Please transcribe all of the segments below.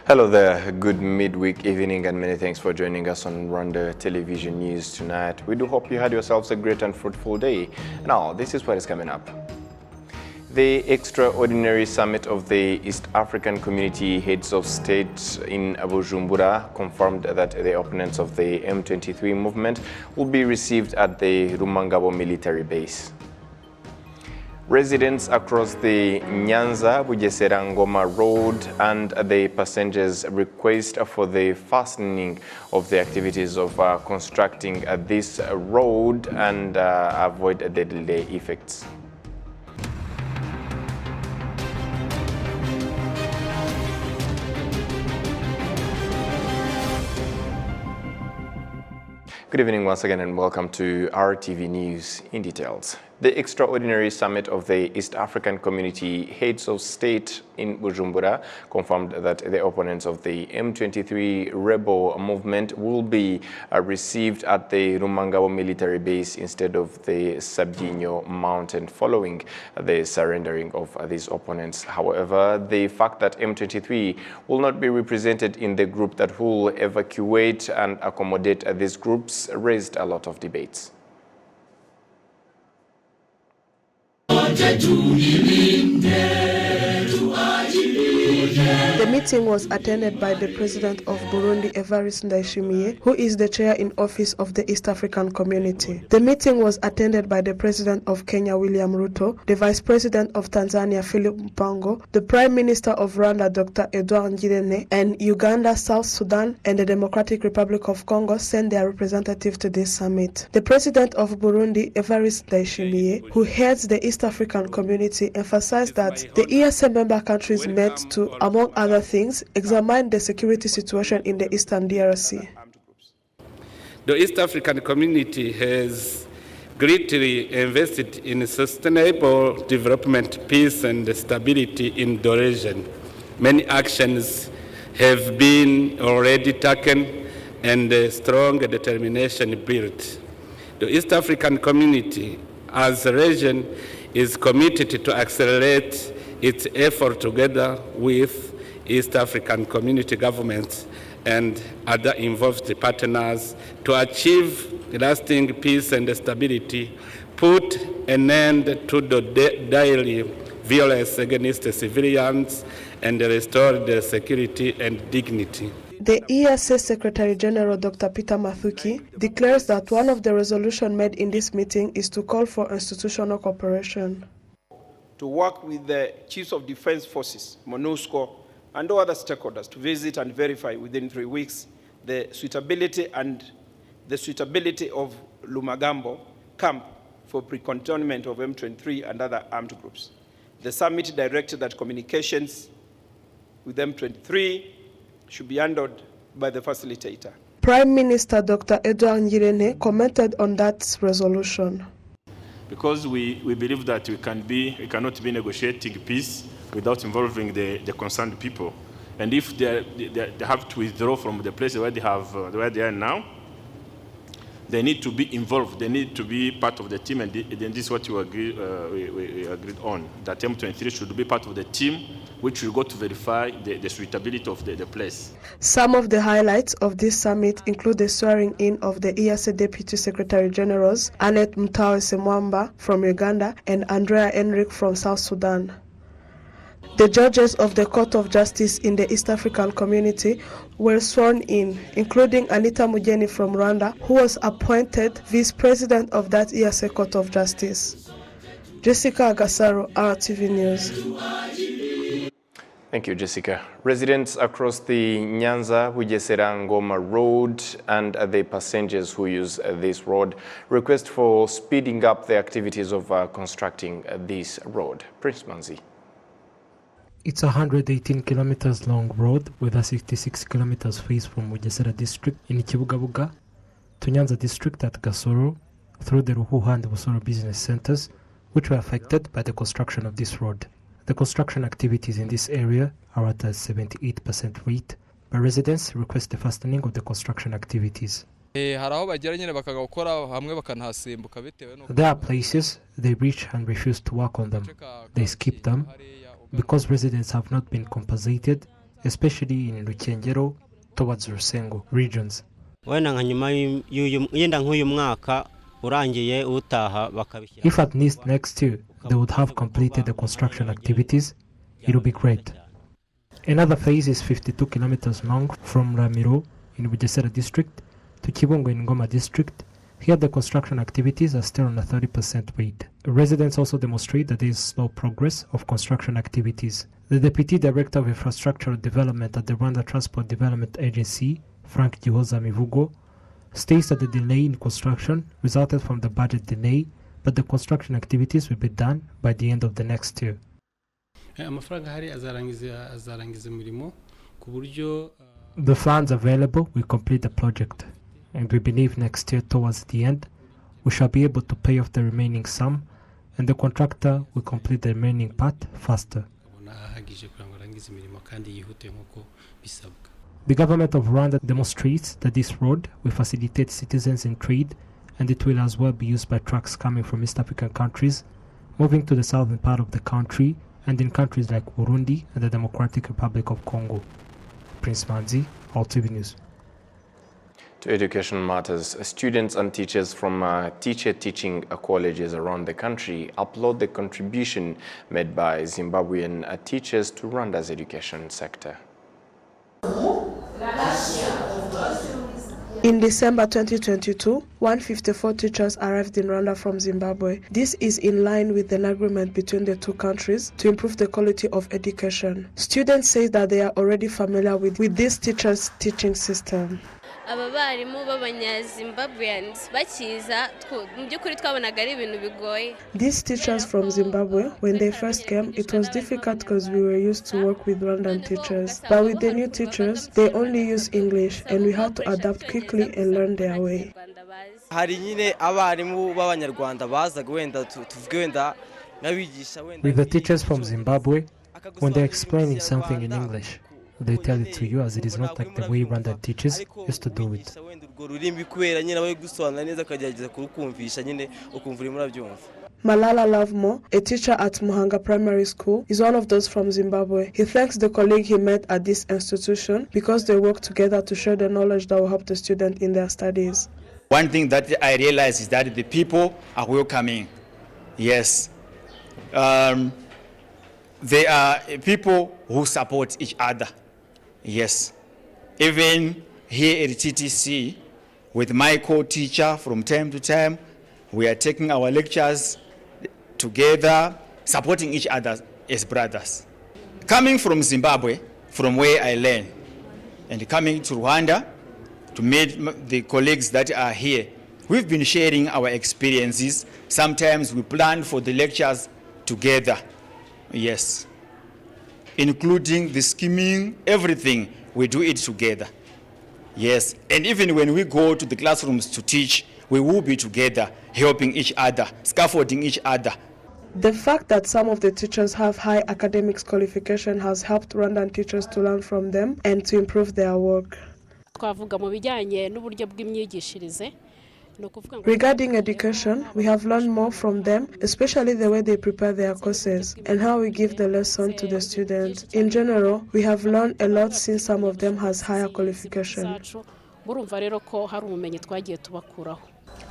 Hello there, good midweek evening and many thanks for joining us on Rwanda Television News tonight. We do hope you had yourselves a great and fruitful day. Now, this is what is coming up. The extraordinary summit of the East African Community Heads of State in Bujumbura confirmed that the opponents of the M23 movement will be received at the Rumangabo military base. Residents across the Nyanza-Bugesera-Ngoma road and the passengers request for the fastening of the activities of constructing this road and avoid the delay effects. Good evening once again and welcome to RTV News in details. The extraordinary summit of the East African Community Heads of State in Bujumbura confirmed that the opponents of the M23 rebel movement will be received at the Rumangabo military base instead of the Sabyinyo mountain following the surrendering of these opponents. However, the fact that M23 will not be represented in the group that will evacuate and accommodate these groups raised a lot of debates. The meeting was attended by the President of Burundi, Evariste Ndayishimiye, who is the chair in office of the East African Community. The meeting was attended by the President of Kenya, William Ruto, the Vice President of Tanzania, Philip Mpango, the Prime Minister of Rwanda, Dr. Edouard Ngirente, and Uganda, South Sudan, and the Democratic Republic of Congo sent their representative to this summit. The President of Burundi, Evariste Ndayishimiye, who heads the East African Community, emphasized that the ESA member countries met to, among other things, examine the security situation in the Eastern DRC. The East African Community has greatly invested in sustainable development, peace and stability in the region. Many actions have been already taken and a strong determination built. The East African Community as a region is committed to accelerate its effort together with East African community governments and other involved partners to achieve lasting peace and stability, put an end to the daily violence against the civilians, and restore their security and dignity. The ESA Secretary General Dr. Peter Mathuki declares that one of the resolutions made in this meeting is to call for institutional cooperation. To work with the Chiefs of Defense Forces, MONUSCO, and all other stakeholders to visit and verify within 3 weeks the suitability of Lumangabo camp for pre-cantonment of M23 and other armed groups. The summit directed that communications with M23 should be handled by the facilitator. Prime Minister Dr. Edouard Ngirente commented on that resolution. Because we believe that we cannot be negotiating peace without involving the concerned people. And if they have to withdraw from the place where they are now, they need to be involved. They need to be part of the team, and this is what we agreed on. That M23 should be part of the team, which will go to verify the suitability of the place. Some of the highlights of this summit include the swearing in of the ESA Deputy Secretary Generals, Annette Mutawe Semwamba from Uganda and Andrea Enrique from South Sudan. The judges of the Court of Justice in the East African Community were sworn in, including Anita Mugeni from Rwanda, who was appointed Vice President of that ESA Court of Justice. Jessica Agasaro, RTV News. Thank you, Jessica. Residents across the Nyanza-Bugesera-Ngoma road and the passengers who use this road request for speeding up the activities of constructing this road. Prince Manzi. It's a 118 kilometers long road with a 66 kilometers phase from Bugesera district in Kibugabuga to Nyanza district at Gasoro through the Ruhuha and Busoro business centers, which were affected by the construction of this road. The construction activities in this area are at a 78% rate, but residents request the fastening of the construction activities. There are places they reach and refuse to work on them. They skip them because residents have not been compensated especially in Rukengero towards Rusengo regions. If at least next year they would have completed the construction activities, it would be great. Another phase is 52 kilometers long from Ramiro in Bugesera district to Kibungo in Ngoma district. Here the construction activities are still on a 30% rate. Residents also demonstrate that there is slow progress of construction activities. The Deputy Director of Infrastructural Development at the Rwanda Transport Development Agency, Frank Gihoza Mivugo, states that the delay in construction resulted from the budget delay, but the construction activities will be done by the end of the next year. The funds available will complete the project, and we believe next year towards the end we shall be able to pay off the remaining sum, and the contractor will complete the remaining part faster. The government of Rwanda demonstrates that this road will facilitate citizens in trade, and it will as well be used by trucks coming from East African countries, moving to the southern part of the country and in countries like Burundi and the Democratic Republic of Congo. Prince Manzi, RwandaTV News. To education matters, students and teachers from teaching colleges around the country upload the contribution made by Zimbabwean teachers to Rwanda's education sector. In December 2022, 154 teachers arrived in Rwanda from Zimbabwe. This is in line with an agreement between the two countries to improve the quality of education. Students say that they are already familiar with this teachers' teaching system. These teachers from Zimbabwe, when they first came, it was difficult because we were used to work with Rwandan teachers. But with the new teachers, they only use English, and we had to adapt quickly and learn their way. With the teachers from Zimbabwe, when they're explaining something in English, they tell it to you as it is not like the way Rwanda teachers used to do it. Malala Lovemo, a teacher at Muhanga Primary School, is one of those from Zimbabwe. He thanks the colleague he met at this institution because they work together to share the knowledge that will help the student in their studies. One thing that I realized is that the people are welcoming. Yes. They are people who support each other. Yes. Even here at TTC, with my co-teacher from time to time, we are taking our lectures together, supporting each other as brothers. Coming from Zimbabwe, from where I learned, and coming to Rwanda to meet the colleagues that are here, we've been sharing our experiences. Sometimes we plan for the lectures together. Yes. Including the scheming, everything, we do it together. Yes, and even when we go to the classrooms to teach, we will be together, helping each other, scaffolding each other. The fact that some of the teachers have high academics qualification has helped Rwandan teachers to learn from them and to improve their work. Regarding education, we have learned more from them, especially the way they prepare their courses and how we give the lesson to the students. In general, we have learned a lot since some of them has higher qualification.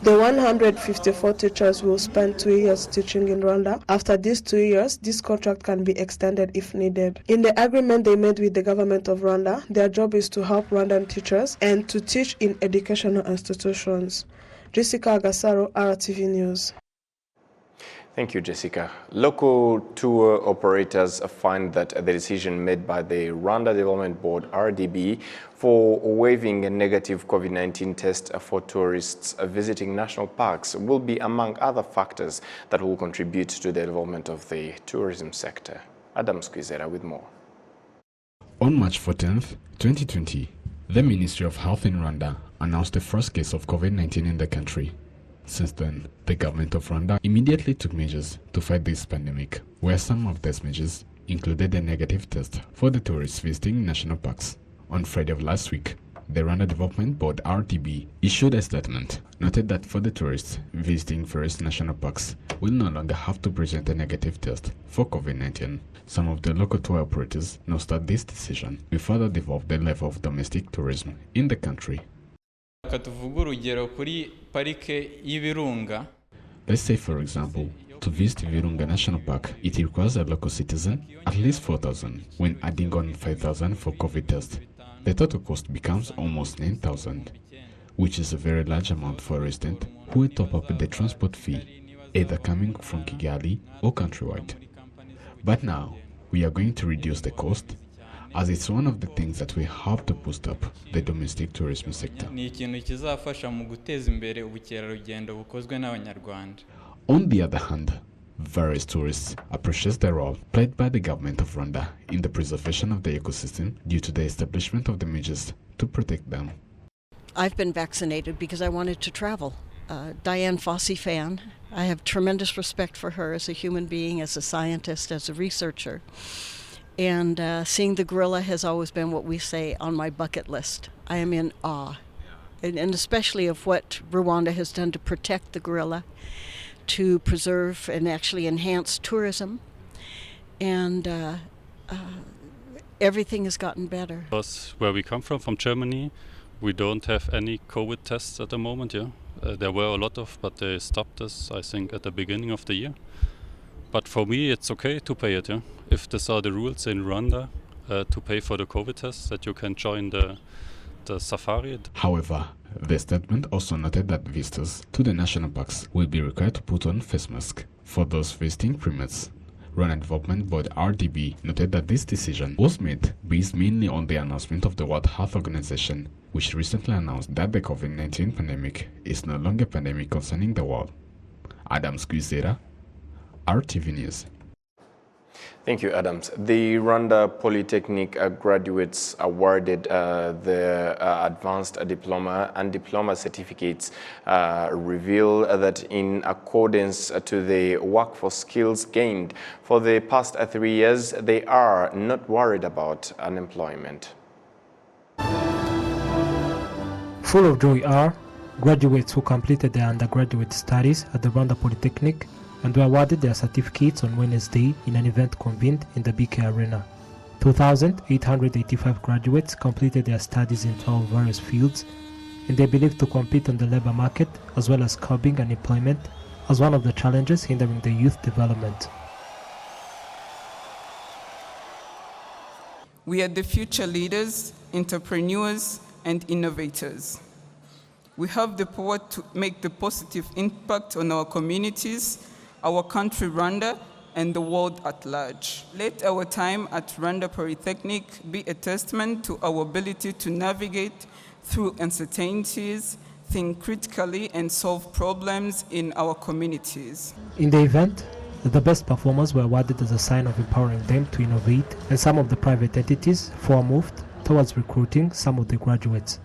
The 154 teachers will spend 2 years teaching in Rwanda. After these 2 years, this contract can be extended if needed. In the agreement they made with the government of Rwanda, their job is to help Rwandan teachers and to teach in educational institutions. Jessica Agasaro, RwandaTV News. Thank you, Jessica. Local tour operators find that the decision made by the Rwanda Development Board, RDB, for waiving a negative COVID-19 test for tourists visiting national parks will be among other factors that will contribute to the development of the tourism sector. Adam Squizera with more. On March 14th, 2020, the Ministry of Health in Rwanda announced the first case of COVID-19 in the country. Since then, the government of Rwanda immediately took measures to fight this pandemic, where some of these measures included a negative test for the tourists visiting national parks. On Friday of last week, the Rwanda Development Board (RDB) issued a statement, noted that for the tourists visiting various national parks will no longer have to present a negative test for COVID-19. Some of the local tour operators noted that this decision will further develop the level of domestic tourism in the country. Let's say, for example, to visit Virunga National Park, it requires a local citizen at least 4,000 when adding on 5,000 for COVID test. The total cost becomes almost 9,000, which is a very large amount for a resident who will top up the transport fee, either coming from Kigali or countrywide. But now, we are going to reduce the cost, as it's one of the things that will help to boost up the domestic tourism sector. On the other hand, various tourists appreciate the role played by the government of Rwanda in the preservation of the ecosystem due to the establishment of the measures to protect them. I've been vaccinated because I wanted to travel. Diane Fossey fan. I have tremendous respect for her as a human being, as a scientist, as a researcher. And seeing the gorilla has always been what we say on my bucket list. I am in awe, and especially of what Rwanda has done to protect the gorilla, to preserve and actually enhance tourism, and everything has gotten better. Because where we come from Germany, we don't have any COVID tests at the moment. There were a lot of, but they stopped us, I think, at the beginning of the year. But for me, it's okay to pay it. If these are the rules in Rwanda, to pay for the COVID test, that you can join the safari. However, the statement also noted that visitors to the national parks will be required to put on face masks for those visiting primates. Rwanda Development Board (RDB) noted that this decision was made based mainly on the announcement of the World Health Organization, which recently announced that the COVID-19 pandemic is no longer a pandemic concerning the world. Adam Squizera, RTV News. Thank you, Adams. The Rwanda Polytechnic graduates awarded the Advanced Diploma and Diploma certificates reveal that in accordance to the workforce skills gained for the past 3 years, they are not worried about unemployment. Full of joy are graduates who completed their undergraduate studies at the Rwanda Polytechnic and were awarded their certificates on Wednesday in an event convened in the BK Arena. 2,885 graduates completed their studies in 12 various fields, and they believe to compete on the labor market as well as curbing unemployment as one of the challenges hindering the youth development. We are the future leaders, entrepreneurs, and innovators. We have the power to make the positive impact on our communities, our country Rwanda, and the world at large. Let our time at Rwanda Polytechnic be a testament to our ability to navigate through uncertainties, think critically, and solve problems in our communities. In the event, the best performers were awarded as a sign of empowering them to innovate, and some of the private entities moved towards recruiting some of the graduates.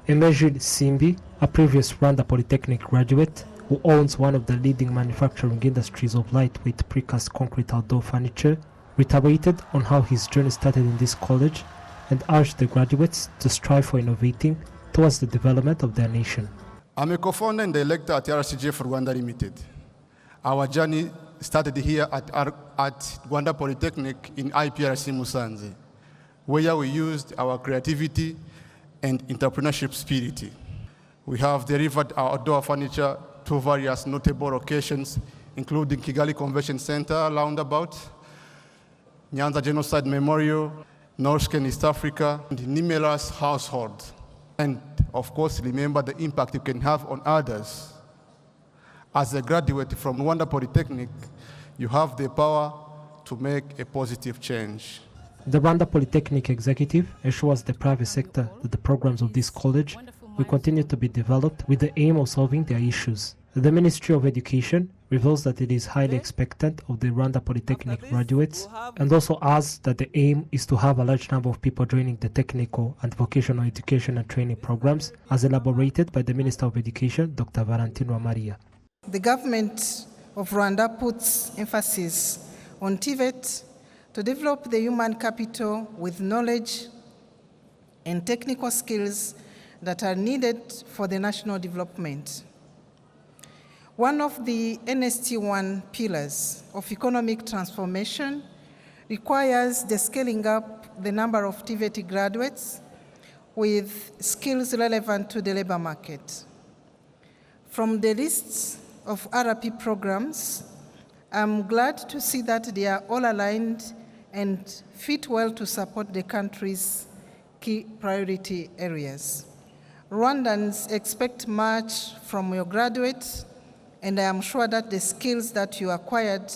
Emejid Simbi, a previous Rwanda Polytechnic graduate, who owns one of the leading manufacturing industries of lightweight precast concrete outdoor furniture, reiterated on how his journey started in this college and urged the graduates to strive for innovating towards the development of their nation. I'm a co-founder and director at RCG for Rwanda Limited. Our journey started here at Rwanda Polytechnic in IPRC Musanze, where we used our creativity and entrepreneurship spirit. We have delivered our outdoor furniture to various notable locations, including Kigali Convention Center, Roundabout, Nyanza Genocide Memorial, North East Africa, and numerous households. And of course, remember the impact you can have on others. As a graduate from Rwanda Polytechnic, you have the power to make a positive change. The Rwanda Polytechnic executive assures the private sector that the programs of this college will continue to be developed with the aim of solving their issues. The Ministry of Education reveals that it is highly expectant of the Rwanda Polytechnic graduates and also adds that the aim is to have a large number of people joining the technical and vocational education and training programs as elaborated by the Minister of Education, Dr. Valentino Maria. The government of Rwanda puts emphasis on TVET to develop the human capital with knowledge, and technical skills that are needed for the national development. One of the NST1 pillars of economic transformation requires the scaling up the number of TVET graduates with skills relevant to the labor market. From the lists of RP programs, I'm glad to see that they are all aligned and fit well to support the country's key priority areas. Rwandans expect much from your graduates, and I am sure that the skills that you acquired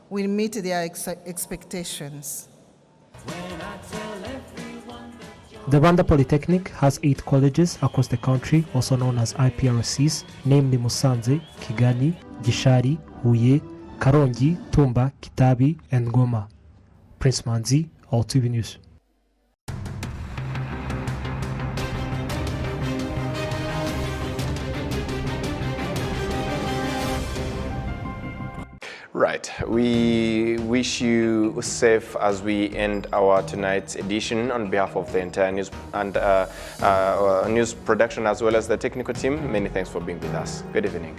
will meet their expectations. The Rwanda Polytechnic has 8 colleges across the country, also known as IPRCs, namely Musanze, Kigali, Gishari, Huye, Karongi, Tumba, Kitabi, and Goma. Prince Manzi, RwandaTV News. Right. We wish you safe as we end our tonight's edition. On behalf of the entire news and news production as well as the technical team, many thanks for being with us. Good evening.